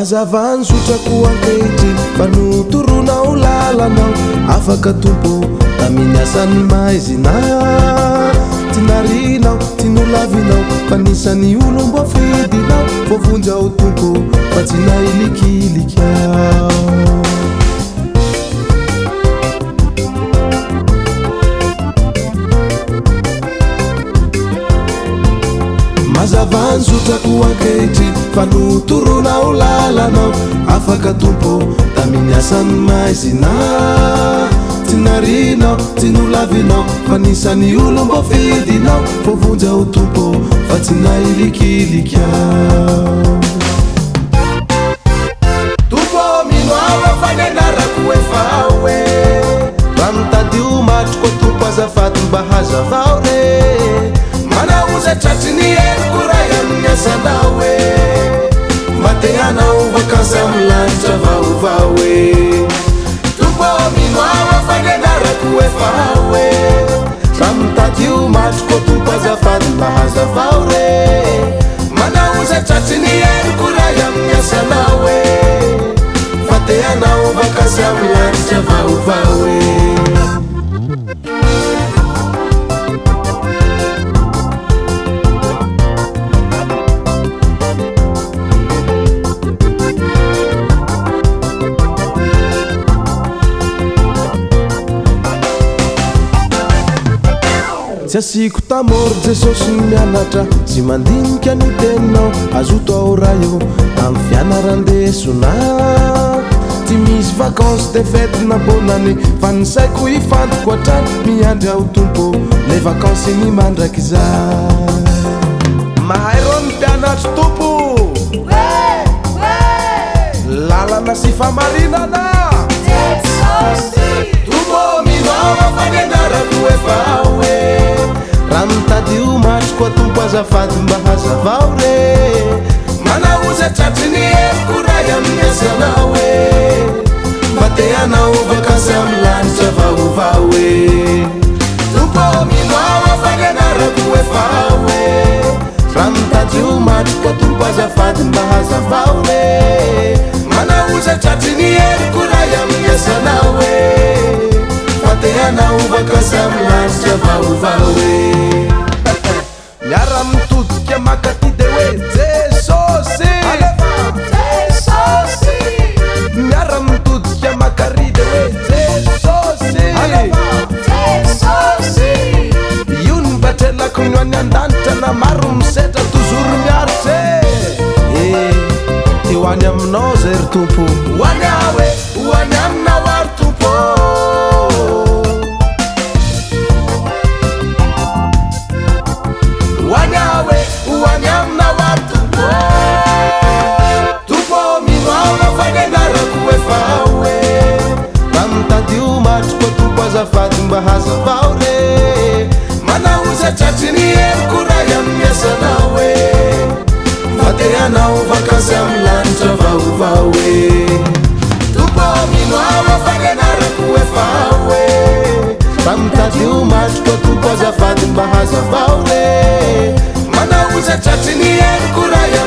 mazavany sotrako ankehitry fa notoronao lalanao afaka tompo da miniasany maizina ty narinao ty nolavinao fa nisany olo mbo fidinao vovonjao tompo fa tsy nailikilikao mazavany sotrako ankehitry fa notoronao lalanao afaka tompo da miniasany maizina ty narinao ty nolavinao fa nisany olo mbo fidinao vovonjao tompo fa tsy nailikilikao tompo mino aho fa nianarako efa hoe raha mitadio matroko tompo azafady mba hazavao re manaoza tratriny heriko ray amin'ny asanao e mba te hanao vakansy amin'ny lanitra vaovao e tompo mino aho fa nianarako efa hoe raha mitadio matroko tompo azafady mba hazavao re manaoza tratriny heriko ray amin'ny asanao e mba te hanao vakansy amin'ny lanitra vaovao e tsy asiko tamory jesosy mianatra sy mandinika ny teninao azoto ao raha io amin'ny fianarandesona ty misy vacances de fête nabonany fa nisaiko ifantoko hatrany miandry aho tompo le vacances ny mandraky za mahay ro ny mpianatry tompo lalana sy famarinana tompo minao fa nianarako efa hoe raha mitadio matroko tompo azafady mba hazavao re manaoza tratriny heriko ray amin'ny asanao e mba te hanao vakansy amin'ny lanitra vaovao e tompo minao fa nianarako efa hoe raha mitadio matroko tompo azafady mba hazavao re manaoza tratriny heriko ray amin'ny asanao e mba te hanao vakansy amin'ny lanitra vaovao e miara mitodika makaty de hoe jesosy miara mitodika makary de hoe jesosy io ny mbatrelako ny any an-danitra na maro misetra tozoro miaritry e eo any aminao zay ry tompo hoany aho e hoany aminao ary tompo azafady mba hazavao re manaoza tratriny heriko ray amin'ny asanao e mba te hanao vakansy amin'ny lanitra vaovao e tompo mino aho fa nianarako efa hoe raha mitadio matroko tompo azafady mba hazavao re manaoza tratriny heriko ray